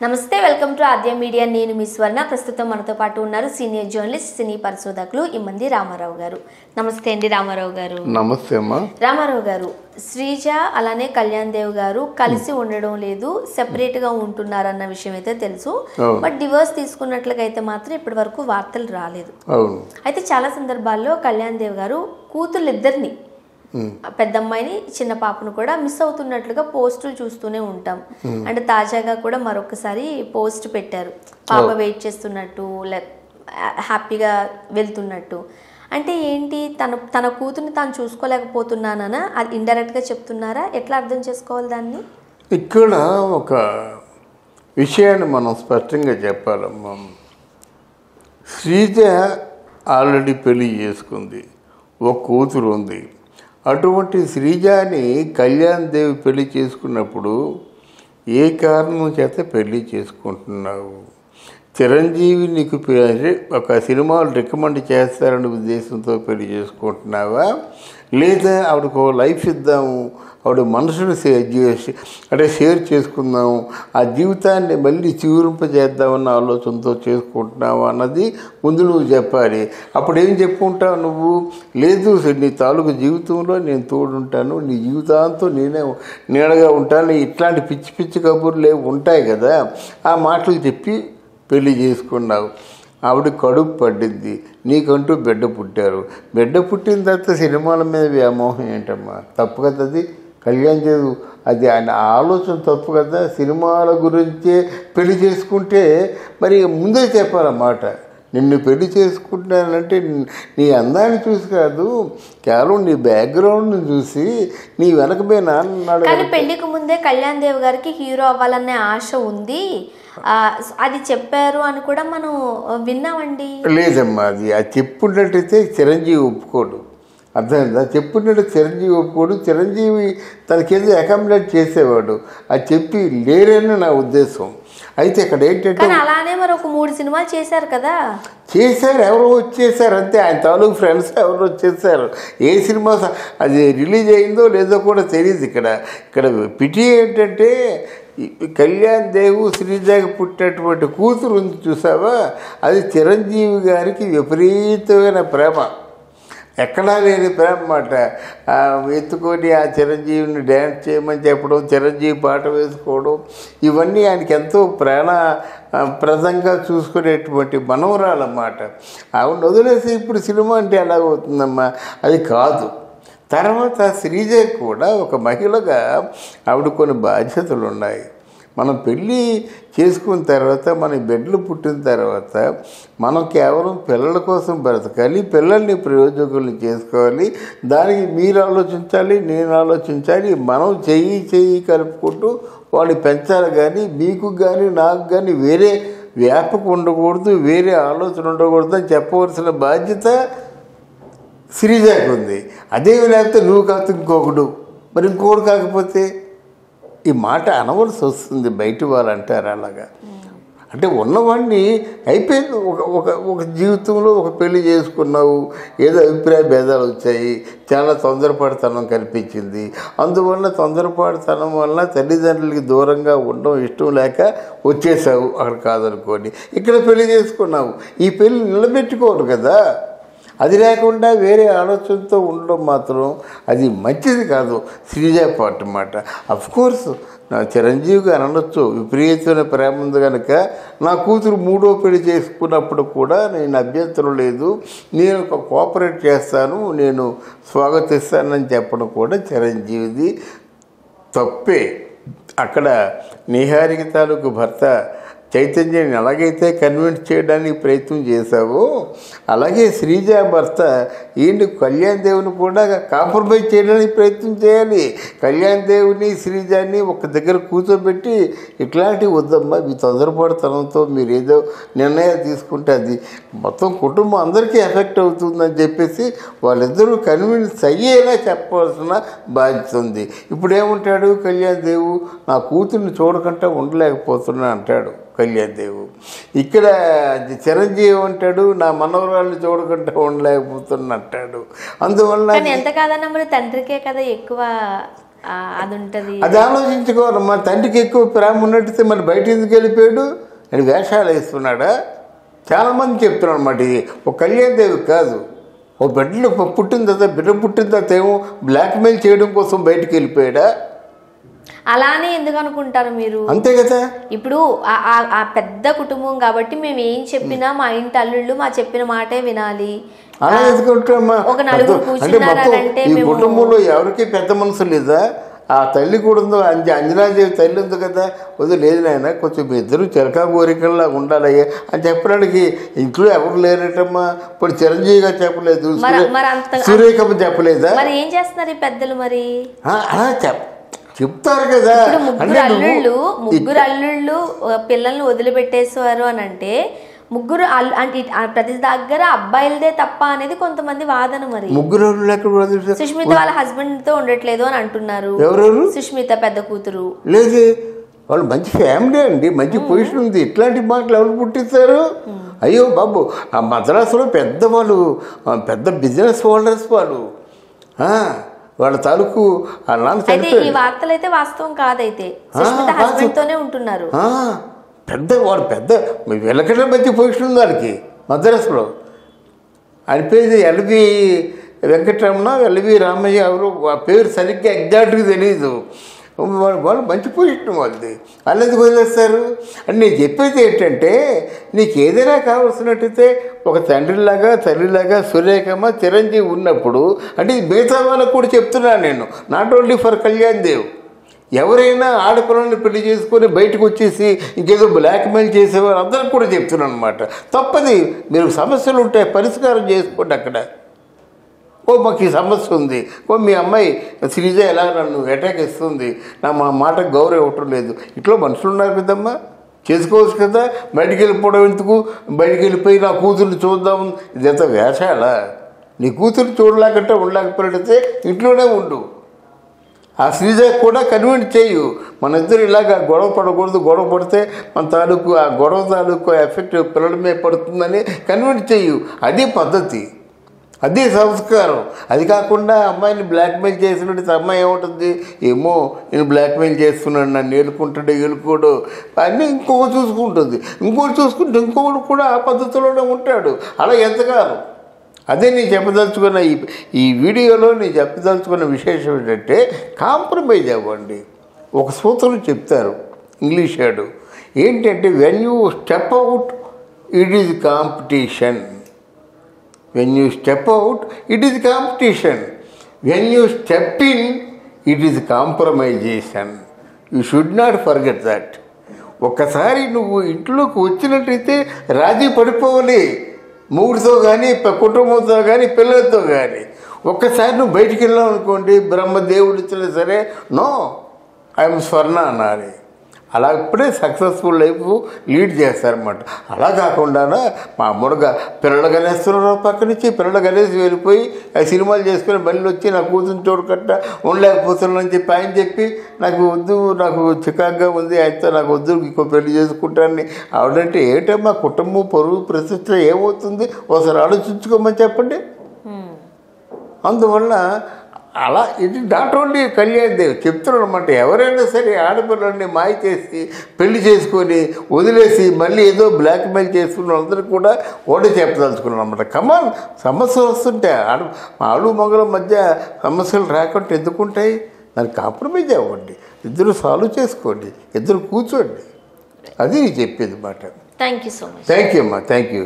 నమస్తే welcome to Aadya media నేను మీ స్వర్ణ ప్రస్తుతం మనతో పాటు ఉన్నారు సీనియర్ జర్నలిస్ట్ సినీ పరిశోధకులు ఇమ్మంది రామారావు గారు. నమస్తే అండి రామారావు గారు. నమస్తే అమ్మా. రామారావు గారు, శ్రీజ అలానే కళ్యాణ్ దేవ్ గారు కలిసి ఉండడం లేదు, సెపరేట్ గా ఉంటున్నారన్న విషయం అయితే తెలుసు. బట్ డివోర్స్ తీసుకున్నట్లుగా అయితే మాత్రం ఇప్పటి వరకు వార్తలు రాలేదు. అయితే చాలా సందర్భాల్లో కళ్యాణ్ దేవ్ గారు కూతుళ్ళిద్దరిని, పెద్ద అమ్మాయిని చిన్న పాపను కూడా మిస్ అవుతున్నట్లుగా పోస్టులు చూస్తూనే ఉంటాం. అంటే తాజాగా కూడా మరొకసారి పోస్ట్ పెట్టారు, పాప వెయిట్ చేస్తున్నట్టు, హ్యాపీగా వెళ్తున్నట్టు. అంటే ఏంటి, తన కూతుర్ని తాను చూసుకోలేకపోతున్నానా, అది ఇండైరెక్ట్ గా చెప్తున్నారా? ఎట్లా అర్థం చేసుకోవాలి దాన్ని? ఇక్కడ ఒక విషయాన్ని మనం స్పష్టంగా చెప్పాలమ్మా. శ్రీజ ఆల్రెడీ పెళ్లి చేసుకుంది, ఒక కూతురు ఉంది. అటువంటి శ్రీజాని కళ్యాణ్ దేవ్ పెళ్లి చేసుకున్నప్పుడు ఏ కారణం చేత పెళ్లి చేసుకుంటున్నావు? చిరంజీవి నీకు ఒక సినిమాలు రికమెండ్ చేస్తారనే ఉద్దేశంతో పెళ్లి చేసుకుంటున్నావా, లేదా ఆవిడకు లైఫ్ ఇద్దాము, ఆవిడ మనసును షేర్ చేసుకుందాము, ఆ జీవితాన్ని మళ్ళీ చిగురింపజేద్దామన్న ఆలోచనతో చేసుకుంటున్నావు అన్నది ముందు నువ్వు చెప్పాలి. అప్పుడు ఏం చెప్పుకుంటావు నువ్వు? లేదు, నీ తాలూకు జీవితంలో నేను తోడుంటాను, నీ జీవితాంతం నేనే నీడగా ఉంటాను, ఇట్లాంటి పిచ్చి పిచ్చి కబుర్లు ఉంటాయి కదా, ఆ మాటలు చెప్పి పెళ్లి చేసుకున్నావు. ఆవిడ కడుపు పడ్డింది, నీకంటూ బిడ్డ పుట్టారు. బిడ్డ పుట్టిన తర్వాత సినిమాల మీద వ్యామోహం ఏంటమ్మా? తప్పు కదా అది. కళ్యాణ్ దేవ్ అది ఆయన ఆలోచన తప్పు కదా. సినిమాల గురించే పెళ్లి చేసుకుంటే మరి ముందే చెప్పాలన్నమాట. నిన్ను పెళ్లి చేసుకుంటానంటే నీ అందాన్ని చూసి కాదు, కేవలం నీ బ్యాక్గ్రౌండ్ని చూసి నీ వెనకమే నాన్నాడు. కానీ పెళ్లికి ముందే కళ్యాణ్ దేవ్ గారికి హీరో అవ్వాలనే ఆశ ఉంది, అది చెప్పారు అని కూడా మనం విన్నామండి. లేదమ్మా, అది చెప్పున్నట్టయితే చిరంజీవి ఒప్పుకోడు. అర్థమైందా? చెప్పున్నట్టు చిరంజీవి ఒప్పుకోడు. చిరంజీవి తనకేదో అకామిడేట్ చేసేవాడు, అది చెప్పి లేరని నా ఉద్దేశం. అయితే ఇక్కడ ఏంటంటే అలానే మరి ఒక 3 సినిమాలు చేశారు కదా. చేశారు, ఎవరో వచ్చేసారు అంతే. ఆయన తాలూకు ఫ్రెండ్స్ ఎవరో వచ్చేసారు. ఏ సినిమా అది రిలీజ్ అయిందో లేదో కూడా తెలియదు. ఇక్కడ పిటి ఏంటంటే కళ్యాణ్ దేవ్ శ్రీజాకి పుట్టినటువంటి కూతురు ఉంది చూసావా, అది చిరంజీవి గారికి విపరీతమైన ప్రేమ, ఎక్కడా లేని ప్రేమ అన్నమాట. ఎత్తుకొని ఆ చిరంజీవిని డ్యాన్స్ చేయమని చెప్పడం, చిరంజీవి పాట వేసుకోవడం, ఇవన్నీ ఆయనకి ఎంతో ప్రదంగా చూసుకునేటువంటి మనవరాలన్నమాట. ఆవిడ వదిలేసి ఇప్పుడు సినిమా అంటే ఎలాగవుతుందమ్మా? అది కాదు. తర్వాత శ్రీజ కూడా ఒక మహిళగా ఆవిడ కొన్ని బాధ్యతలు ఉన్నాయి. మనం పెళ్ళి చేసుకున్న తర్వాత, మన బిడ్డలు పుట్టిన తర్వాత మనం కేవలం పిల్లల కోసం బ్రతకాలి, పిల్లల్ని ప్రయోజకుల్ని చేసుకోవాలి. దానికి మీరు ఆలోచించాలి, నేను ఆలోచించాలి. మనం చెయ్యి కలుపుకుంటూ వాడిని పెంచాలి. కానీ మీకు కానీ నాకు కానీ వేరే వ్యాపకం ఉండకూడదు, వేరే ఆలోచన ఉండకూడదు అని చెప్పవలసిన బాధ్యత శ్రీజాకి ఉంది. అదే లేకపోతే నువ్వు కాదు ఇంకొకడు, మరి ఇంకొకడు కాకపోతే ఈ మాట అనవలసి వస్తుంది. బయట వాళ్ళు అంటారు అలాగా. అంటే ఉన్నవాడిని అయిపోయింది. ఒక జీవితంలో ఒక పెళ్లి చేసుకున్నావు, ఏదో అభిప్రాయ భేదాలు వచ్చాయి, చాలా తొందరపాటుతనం కనిపించింది. అందువల్ల తొందరపాటుతనం వల్ల తల్లిదండ్రులకి దూరంగా ఉండడం ఇష్టం లేక వచ్చేసావు. అక్కడ కాదనుకోండి, ఇక్కడ పెళ్లి చేసుకున్నావు. ఈ పెళ్లి నిలబెట్టుకోరు కదా. అది లేకుండా వేరే ఆలోచనతో ఉండడం మాత్రం అది మంచిది కాదు. శ్రీజ పాట అన్నమాట. అఫ్కోర్స్ నా చిరంజీవిగా అనొచ్చు, విపరీతమైన ప్రేమ ఉంది కనుక నా కూతురు 3వ పెళ్లి చేసుకున్నప్పుడు కూడా నేను అభ్యంతరం లేదు, నేను ఒక కోఆపరేట్ చేస్తాను, నేను స్వాగతిస్తానని చెప్పడం కూడా చిరంజీవిది తప్పే. అక్కడ నిహారిక తాలూకు భర్త చైతన్యాన్ని ఎలాగైతే కన్విన్స్ చేయడానికి ప్రయత్నం చేశావో, అలాగే శ్రీజ భర్త ఈయన కళ్యాణ్ దేవుని కూడా కాంప్రమైజ్ చేయడానికి ప్రయత్నం చేయాలి. కళ్యాణ్ దేవుని శ్రీజాని ఒక దగ్గర కూర్చోబెట్టి ఇట్లాంటివి వద్దమ్మా, మీ తొందరపడతనంతో మీరు ఏదో నిర్ణయాలు తీసుకుంటే అది మొత్తం కుటుంబం అందరికీ ఎఫెక్ట్ అవుతుందని చెప్పేసి వాళ్ళిద్దరూ కన్విన్స్ అయ్యేలా చెప్పవలసిన బాధ్యత ఉంది. ఇప్పుడు ఏమంటాడు కళ్యాణ్ దేవు? నా కూతుర్ని చూడకుండా ఉండలేకపోతున్నా అంటాడు కళ్యాణ్ దేవ్. ఇక్కడ చిరంజీవి అంటాడు, నా మనవరాళ్ళు చూడకుండా ఉండలేకపోతున్నా అంటాడు. అందువల్ల ఎంత కాదన్నా మరి తండ్రికే కదా ఎక్కువ అది ఉంటుంది. అది ఆలోచించుకోవాలి. మన తండ్రికి ఎక్కువ ప్రేమ ఉన్నట్టయితే మరి బయట ఎందుకు వెళ్ళిపోయాడు అని వేషాలు వేస్తున్నాడా? చాలామంది చెప్తున్నాడు అన్నమాట. ఇది ఒక కళ్యాణదేవి కాదు, ఒక బిడ్డలు పుట్టిన తర్వాత ఏమో బ్లాక్మెయిల్ చేయడం కోసం బయటికి వెళ్ళిపోయాడా? అలానే ఎందుకు అనుకుంటారు మీరు? అంతే కదా. ఇప్పుడు ఆ పెద్ద కుటుంబం కాబట్టి మేము ఏం చెప్పినా మా ఇంటి అల్లుళ్ళు మా చెప్పిన మాటే వినాలి. అలా ఎందుకుంటామా? ఒక నలుగురు కూర్చున్నారంటే ఈ కుటుంబంలో ఎవరికి పెద్ద మనసు లేదా? ఆ తల్లి కూడా ఉందో, అంజనాదేవి తల్లి ఉంది కదా, లేదు నాయన కొంచెం ఇద్దరు చిలకా కోరికల్లా ఉండాలయ్యా అని చెప్పడానికి ఇంట్లో ఎవరు లేరటమ్మా. ఇప్పుడు చిరంజీవిగా చెప్పలేదు, సురేఖమ్మ చెప్పలేదా? మరి ఏం చేస్తున్నారు ఈ పెద్దలు? మరి అలా చెప్తారు కదా. ముగ్గురు అల్లుళ్ళు పిల్లల్ని వదిలిపెట్టేసేవారు అని అంటే ముగ్గురు అంటే ప్రతి దగ్గర అబ్బాయిలదే తప్ప అనేది కొంతమంది వాదన. మరి ముగ్గురు సుష్మిత వాళ్ళ హస్బెండ్ తో ఉండట్లేదు అని అంటున్నారు. ఎవరెవరు? సుష్మిత పెద్ద కూతురు. లేదు, వాళ్ళు మంచి ఫ్యామిలీ అండి, మంచి పొజిషన్ ఉంది. ఇట్లాంటి మాటలు ఎవరు పుట్టిస్తారు? అయ్యో బాబు, ఆ మద్రాసులో పెద్దవాళ్ళు, పెద్ద బిజినెస్ హోల్డర్స్ వాళ్ళు, వాళ్ళ తాలూకు ఈ వార్తలు అయితే వాస్తవం కాదైతే. సుష్మిత హస్బెండ్ తోనే ఉంటున్నారు. వాడు వీళ్ళకంటే మంచి పొజిషన్ ఉంది వాళ్ళకి మద్రాసులో. ఆయన పేరు ఎల్వి వెంకటరమణ, ఎల్వి రామయ్య, ఎవరు ఆ పేరు సరిగ్గా ఎగ్జాక్ట్గా తెలియదు. వాళ్ళు మంచి పొజిషన్ వాళ్ళది. వాళ్ళు ఎందుకు వదిలేస్తారు? అని నేను చెప్పేది ఏంటంటే, నీకు ఏదైనా కావాల్సినట్టయితే ఒక తండ్రిలాగా తల్లిలాగా సురేఖమ్మ చిరంజీవి ఉన్నప్పుడు, అంటే మిగతా వాళ్ళకు కూడా చెప్తున్నాను నేను, నాట్ ఓన్లీ ఫర్ కళ్యాణదేవ్. ఎవరైనా ఆడపిల్లల్ని పెళ్లి చేసుకొని బయటకు వచ్చేసి ఇంకేదో బ్లాక్మెయిల్ చేసేవారు అందరికి కూడా చెప్తున్నాను అనమాట. తప్పది. మీరు సమస్యలు ఉంటాయి, పరిష్కారం చేసుకోండి అక్కడ. మాకు ఈ సమస్య ఉంది, మీ అమ్మాయి శ్రీజ ఎలా నన్ను అటాక్ ఇస్తుంది, మా మాటకు గౌరవం ఇవ్వటం లేదు, ఇట్లా మనుషులు ఉన్నారు కదమ్మా, చేసుకోవచ్చు కదా. బయటికి వెళ్ళిపోవడం ఎందుకు? బయటికి వెళ్ళిపోయి నా కూతుర్ని చూద్దాం, ఇదంతా వేషాలా? నీ కూతురు చూడలేకంటే ఉండలేకపోతే ఇంట్లోనే ఉండు. ఆ శ్రీజ కూడా కన్విన్స్ చేయు, మన ఇద్దరు ఇలాగ గొడవ పడకూడదు, గొడవ పడితే మన తాలూకు ఆ గొడవ తాలూకు ఎఫెక్ట్ పిల్లల మీద పడుతుందని కన్విన్స్ చేయు. అది పద్ధతి, అదే సంస్కారం. అది కాకుండా అమ్మాయిని బ్లాక్మెయిల్ చేసినట్టు అమ్మాయి ఏముంటుంది, ఏమో నేను బ్లాక్మెయిల్ చేస్తున్నాడు, నన్ను ఏలుకుంటాడు ఏలుకోడు అన్నీ ఇంకొకటి చూసుకుంటుంది. ఇంకోటి చూసుకుంటే ఇంకొకటి కూడా ఆ పద్ధతిలోనే ఉంటాడు. అలా ఎంతకాలం? అదే నేను చెప్పదలుచుకున్న ఈ వీడియోలో నేను చెప్పదలుచుకున్న విశేషం ఏంటంటే, కాంప్రమైజ్ అవ్వండి. ఒక సూత్రం చెప్తారు ఇంగ్లీష్ వాడు ఏంటంటే, when you step out it is competition. When you step out it is competition. When you step in it is compromisation. You should not forget that. ఒక్కసారి నువ్వు ఇంట్లోకి వచ్చినట్టయితే రాజీ పడిపోవాలి, మూడితో కానీ కుటుంబంతో కానీ పిల్లలతో కానీ. ఒక్కసారి నువ్వు బయటికి వెళ్ళావు అనుకోండి, బ్రహ్మదేవుడు ఇచ్చినా సరే నో ఐఎమ్ స్వర్ణ అనాలి. అలా ఇప్పుడే సక్సెస్ఫుల్ లైఫ్ లీడ్ చేస్తారన్నమాట. అలా కాకుండా మామూలుగా పిల్లలు కనేస్తున్నారు, పక్క నుంచి పిల్లలు కనేసి వెళ్ళిపోయి సినిమాలు చేసుకుని బండ్లు వచ్చి నా కూతురు చూడకట్ట ఉండలేకపోతున్నాను అని చెప్పి ఆయన చెప్పి, నాకు వద్దు, నాకు చికాగ్గా ఉంది, ఆయనతో నాకు వద్దు, ఇంకో పెళ్లి చేసుకుంటానని ఆవిడంటే ఏంటమ్మా కుటుంబం పరువు ప్రతిష్ట ఏమవుతుంది? ఒకసారి ఆలోచించుకోమని చెప్పండి. అందువల్ల అలా ఇది నాట్ ఓన్లీ కళ్యాణదేవి చెప్తున్నాడు అనమాట. ఎవరైనా సరే ఆడపిల్లల్ని మాయ చేసి పెళ్లి చేసుకొని వదిలేసి మళ్ళీ ఏదో బ్లాక్మెయిల్ చేసుకున్న అందరికీ కూడా ఓడే చెప్పదలుచుకున్నాను అనమాట. కమాన్, సమస్యలు వస్తుంటాయి, ఆడు మగల మధ్య సమస్యలు రాకుండా ఎందుకుంటాయి? దాన్ని కాంప్రమైజ్ అవ్వండి, ఇద్దరు సాల్వ్ చేసుకోండి, ఇద్దరు కూర్చోండి. అది నేను చెప్పేది మాట. Thank you so much. Thank you అమ్మా, థ్యాంక్ యూ.